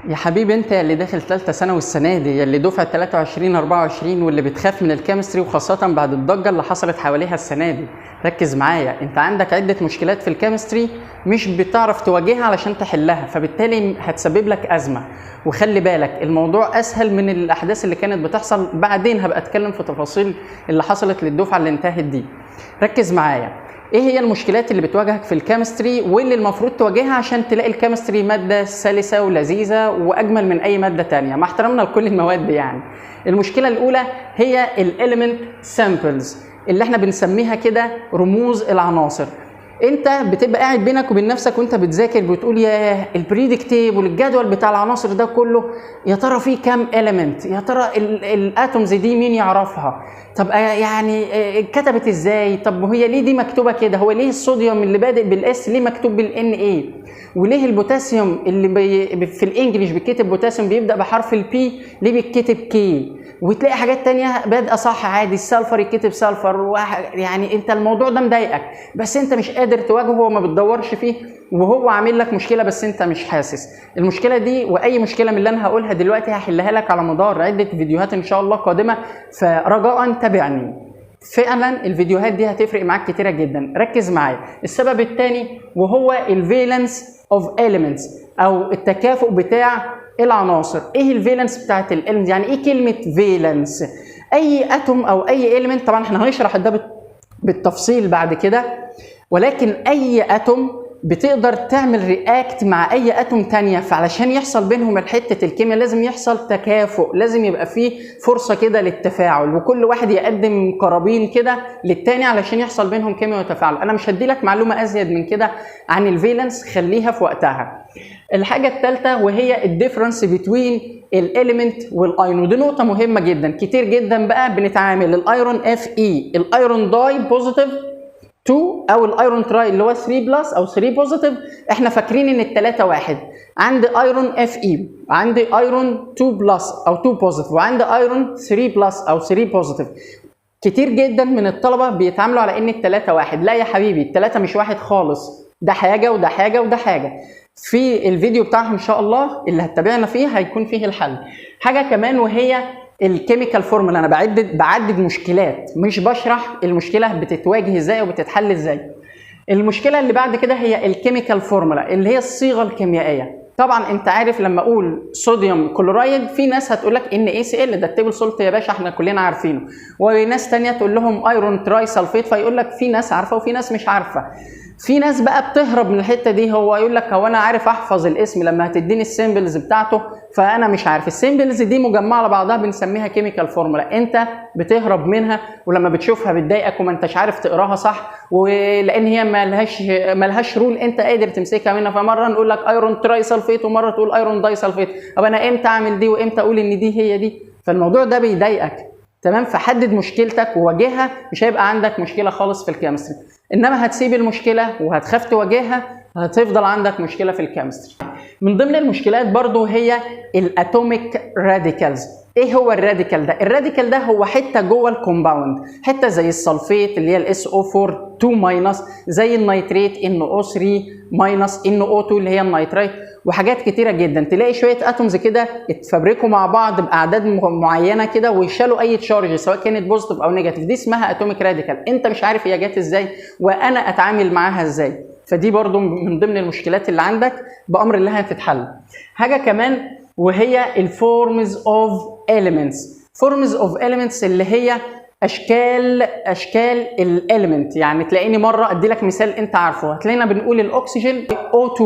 يا حبيبي انت اللي داخل ثالثه ثانوي السنه دي، اللي دفعه 23 24 واللي بتخاف من الكيمستري، وخاصه بعد الضجه اللي حصلت حواليها السنه دي. ركز معايا، انت عندك عده مشكلات في الكيمستري مش بتعرف تواجهها علشان تحلها، فبالتالي هتسبب لك ازمه. وخلي بالك الموضوع اسهل من الاحداث اللي كانت بتحصل. بعدين هبقى اتكلم في تفاصيل اللي حصلت للدفعه اللي انتهت دي. ركز معايا، ايه هي المشكلات اللي بتواجهك في الكيمستري واللي المفروض تواجهها عشان تلاقي الكيمستري ماده سلسه ولذيذه واجمل من اي ماده تانية، مع احترامنا لكل المواد يعني. المشكله الاولى هي الاليمنت سامبلز، اللي احنا بنسميها كده رموز العناصر. انت بتبقى قاعد بينك وبين نفسك وانت بتذاكر بتقول يا البريدكتيف والجدول بتاع العناصر ده كله، يا ترى فيه كام اليمنت؟ يا ترى الاتومز دي مين يعرفها؟ طب يعني كتبت ازاي؟ طب وهي ليه دي مكتوبه كده؟ هو ليه الصوديوم اللي بادئ بالاس ليه مكتوب بالان ايه؟ وليه البوتاسيوم اللي في الانجليش بيتكتب بوتاسيوم بيبدا بحرف البي ليه بيتكتب كي؟ وتلاقي حاجات تانية بادئه صح عادي، السلفر يتكتب سلفر. يعني انت الموضوع ده مضايقك بس انت مش قادر تواجهه، هو ما بتدورش فيه وهو عامل لك مشكله بس انت مش حاسس. المشكله دي واي مشكله من اللي انا هقولها دلوقتي هحلها لك على مدار عده فيديوهات ان شاء الله قادمه، فرجاء تابعني. فعلا الفيديوهات دي هتفرق معاك كتيره جدا. ركز معايا. السبب الثاني وهو الفالنس اوف اليمنتس، او التكافؤ بتاع العناصر. ايه الفالنس بتاعت الاليمنت؟ يعني ايه كلمه فالنس؟ اي اتوم او اي اليمنت، طبعا احنا هنشرح ده بالتفصيل بعد كده، ولكن اي اتوم بتقدر تعمل رياكت مع اي اتوم تانية، فعلشان يحصل بينهم الحته الكيمياء لازم يحصل تكافؤ، لازم يبقى فيه فرصه كده للتفاعل، وكل واحد يقدم قرابين كده للتاني علشان يحصل بينهم كيمياء وتفاعل. انا مش هدي لك معلومه ازيد من كده عن الفالنس، خليها في وقتها. الحاجه الثالثه وهي الديفرنس بين الاليمنت والايرون، ودي نقطه مهمه جدا. كتير جدا بقى بنتعامل الايرون اف اي، الايرون داي بوزيتيف 2، او الايرون تراي اللي هو 3 بلس او 3 بوزيتيف، احنا فاكرين ان الثلاثه واحد. عندي ايرون اف اي، عندي ايرون 2 بلس او 2 بوزيتيف، وعندي ايرون 3 بلس او 3 بوزيتيف. كتير جدا من الطلبه بيتعاملوا على ان الثلاثه واحد. لا يا حبيبي، الثلاثه مش واحد خالص، ده حاجه وده حاجه وده حاجه. في الفيديو بتاعها ان شاء الله اللي هتتابعنا فيه هيكون فيه الحل. حاجه كمان وهي الكيميكال فورمولا. انا بعدد مشكلات، مش بشرح المشكله بتتواجه ازاي وبتتحل ازاي. المشكله اللي بعد كده هي الكيميكال فورمولا، اللي هي الصيغه الكيميائيه. طبعا انت عارف لما اقول صوديوم كلورايد في ناس هتقول لك NaCl، ده التيبل سولت يا باشا، احنا كلنا عارفينه. وناس ثانيه تقول لهم ايرون تراي سلفيت، فيقول لك في ناس عارفه وفي ناس مش عارفه. في ناس بقى بتهرب من الحته دي، هو يقول لك هو انا عارف احفظ الاسم، لما هتديني السيمبلز بتاعته فانا مش عارف. السيمبلز دي مجمعه على بعضها بنسميها كيميكال فورمولا، انت بتهرب منها ولما بتشوفها بتضايقك وما انتش عارف تقراها صح، ولان هي مالهاش رول انت قادر تمسكها منها. فمره نقول لك ايرون تراي سلفيت ومره تقول ايرون داي سلفيت، طب انا امتى اعمل دي وامتى اقول ان دي هي دي؟ فالموضوع ده بيضايقك. تمام، فحدد مشكلتك وواجهها، مش هيبقى عندك مشكله خالص في الكيمستري. انما هتسيب المشكله وهتخاف تواجهها هتفضل عندك مشكله في الكيمستري. من ضمن المشكلات برضو هي الاتوميك راديكالز. ايه هو الراديكال ده؟ الراديكال ده هو حته جوه الكومباوند، حته زي السلفيت اللي هي SO4 2-، زي النيتريت NO3- NO2 اللي هي النيتريت، وحاجات كتيره جدا. تلاقي شويه اتومز كده اتفبركوا مع بعض باعداد معينه كده ويشالوا اي تشارج سواء كانت بوزيتيف او نيجاتيف، دي اسمها اتوميك راديكال. انت مش عارف هي جت ازاي وانا اتعامل معاها ازاي، فدي برضو من ضمن المشكلات اللي عندك بامر الله هتتحل. حاجه كمان وهي الفورمز اوف اليمنتس. فورمز اوف اليمنتس اللي هي اشكال الاليمنت. يعني تلاقيني مره ادي لك مثال انت عارفه، هتلاقينا بنقول الاكسجين O2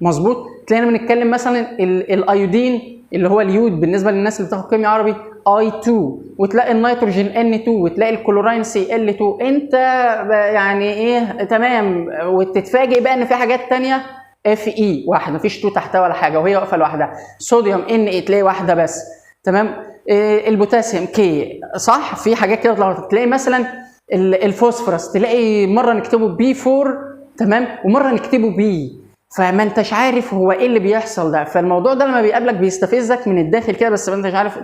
مظبوط، تلاقينا بنتكلم مثلا الايودين اللي هو اليود بالنسبه للناس اللي بتاخد كيمياء عربي I2، وتلاقي النيتروجين N2، وتلاقي الكلوراين Cl2. انت يعني ايه تمام، وتتفاجئ بقى ان في حاجات ثانيه Fe واحده، مفيش 2 تحتها ولا حاجه وهي واقفه لوحدها. صوديوم Na تلاقي واحده بس. تمام، البوتاسيوم K صح. في حاجات كده تلاقي مثلا الفوسفورس تلاقي مره نكتبه B4 تمام ومره نكتبه B. فما انتش عارف هو ايه اللي بيحصل ده. فالموضوع ده لما بيقابلك بيستفزك من الداخل كده، بس ما انتش عارف،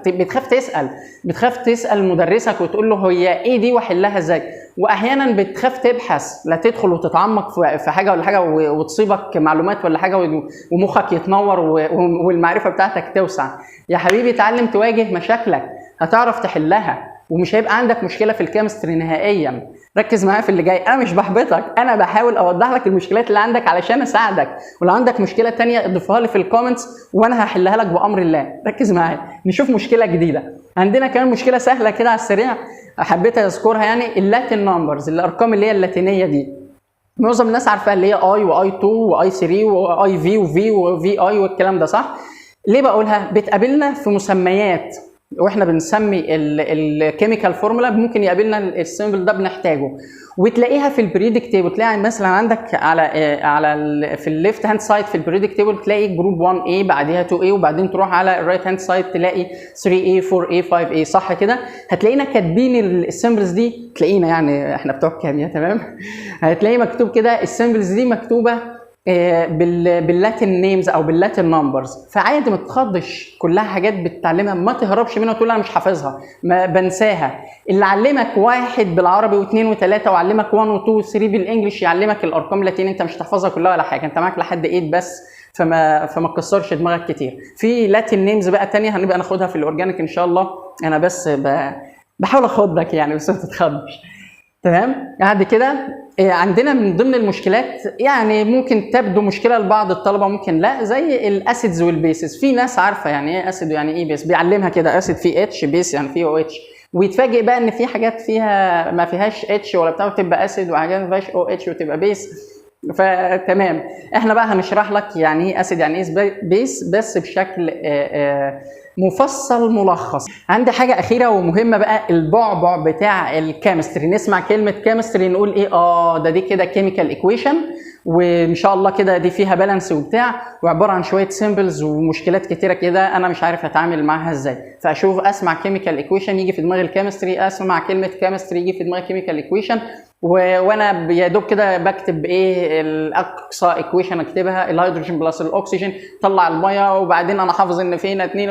بتخاف تسال مدرسك وتقول له هي ايه دي واحلها ازاي. واحيانا بتخاف تبحث، لا تدخل وتتعمق في حاجه ولا حاجه وتصيبك معلومات ولا حاجه ومخك يتنور والمعرفه بتاعتك توسع. يا حبيبي اتعلم تواجه مشاكلك، هتعرف تحلها ومش هيبقى عندك مشكله في الكيمستري نهائيا. ركز معايا في اللي جاي، انا مش بحبطك، انا بحاول اوضح لك المشكلات اللي عندك علشان اساعدك، ولو عندك مشكله تانية اضيفها لي في الكومنتس وانا هحلها لك بامر الله. ركز معايا نشوف مشكله جديده. عندنا كمان مشكله سهله كده على السريع حبيت اذكرها، يعني اللاتين نمبرز، الارقام اللي هي اللاتينيه دي. معظم الناس عارفاها، اللي هي اي واي 2 واي 3 واي في وفي وفي اي والكلام ده، صح؟ ليه بقولها؟ بتقابلنا في مسميات واحنا بنسمي الكيميكال فورمولا، ممكن يقابلنا السيمبل ده بنحتاجه، وتلاقيها في البريدكت تيبل. تلاقي مثلا عندك في الليفت هاند سايد في البريدكت تيبل تلاقي جروب 1A بعديها 2A، وبعدين تروح على الرايت هاند سايد تلاقي 3A 4A 5A، صح كده؟ هتلاقينا كاتبين السيمبلز دي، تلاقينا يعني احنا بتوع كيمياء، تمام؟ هتلاقي مكتوب كده السيمبلز دي مكتوبه باللاتين نيمز او باللاتين نمبرز. فعادي ما تتخضش، كلها حاجات بتتعلمها، ما تهربش منها وتقول انا مش حافظها، ما بنساها. اللي علمك واحد بالعربي واثنين وثلاثه وعلمك 1 و2 و3 بالانجلش يعلمك الارقام اللاتينيه، انت مش تحفظها كلها ولا حاجه، انت معاك لحد 8 بس، فما تكسرش دماغك كتير. في لاتين نيمز بقى تانية هنبقى ناخدها في الاورجانيك ان شاء الله، انا بس بحاول اخدك يعني، بس ما تتخضش. تمام؟ بعد كده عندنا من ضمن المشكلات، يعني ممكن تبدو مشكله لبعض الطلبه ممكن لا، زي الاسيدز والبيسز. في ناس عارفه يعني ايه اسيد ويعني ايه بيس، بيعلمها كده اسيد فيه اتش، بيس يعني فيه او اتش، ويتفاجئ بقى ان في حاجات فيها ما فيهاش اتش ولا بتاع وتبقى اسيد، وحاجات ما فيهاش او اتش وتبقى بيس. فتمام، احنا بقى هنشرح لك يعني ايه اسيد يعني ايه بيس، بس بشكل مفصل ملخص. عندي حاجه اخيره ومهمه بقى، البعبع بتاع الكيمستري. نسمع كلمه كيمستري نقول ايه؟ دي كده كيميكال ايكويشن، وان شاء الله كده دي فيها بالانس وبتاع، وعباره عن شويه سيمبلز ومشكلات كتيره كده انا مش عارف اتعامل معاها ازاي. فاشوف اسمع كيميكال ايكويشن يجي في دماغي الكيمستري، اسمع كلمه كيمستري يجي في دماغي كيميكال ايكويشن، وانا يا دوب كده بكتب ايه الاقصى ايكويشن اكتبها، الهيدروجين بلس الاكسجين طلع الميه، وبعدين انا حافظ ان فينا 2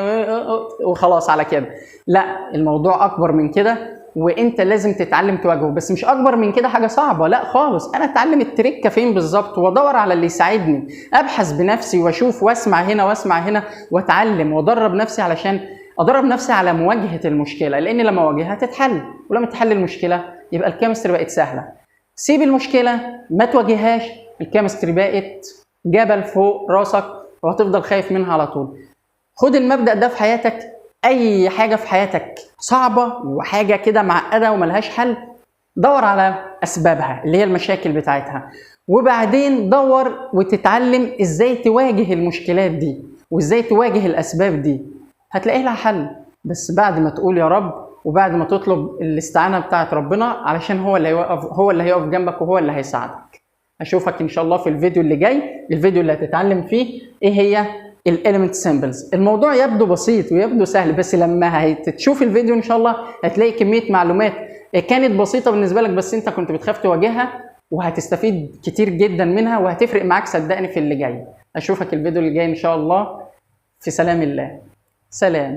وخلاص على كده. لا، الموضوع اكبر من كده، وانت لازم تتعلم تواجهه. بس مش اكبر من كده حاجه صعبه، لا خالص. انا اتعلم التريكه فين بالظبط، وادور على اللي يساعدني، ابحث بنفسي واشوف واسمع هنا واسمع هنا واتعلم وادرب نفسي علشان ادرب نفسي على مواجهه المشكله، لان لما اواجهها تتحل، ولما تحل المشكله يبقى الكيمستري بقت سهله. سيب المشكله ما تواجههاش، الكيمستري بقت جبل فوق راسك وهتفضل خايف منها على طول. خد المبدأ ده في حياتك، اي حاجه في حياتك صعبه وحاجه كده معقده وملهاش حل، دور على اسبابها اللي هي المشاكل بتاعتها، وبعدين دور وتتعلم ازاي تواجه المشكلات دي وازاي تواجه الاسباب دي، هتلاقي لها حل. بس بعد ما تقول يا رب، وبعد ما تطلب الاستعانه بتاعت ربنا، علشان هو اللي هيقف جنبك وهو اللي هيساعدك. اشوفك ان شاء الله في الفيديو اللي جاي، الفيديو اللي هتتعلم فيه ايه هي الاليمنت سيمبلز. الموضوع يبدو بسيط ويبدو سهل، بس لما هتشوف الفيديو ان شاء الله هتلاقي كميه معلومات كانت بسيطه بالنسبه لك بس انت كنت بتخاف تواجهها، وهتستفيد كتير جدا منها وهتفرق معاك صدقني في اللي جاي. اشوفك الفيديو اللي جاي ان شاء الله، في سلام الله. سلام.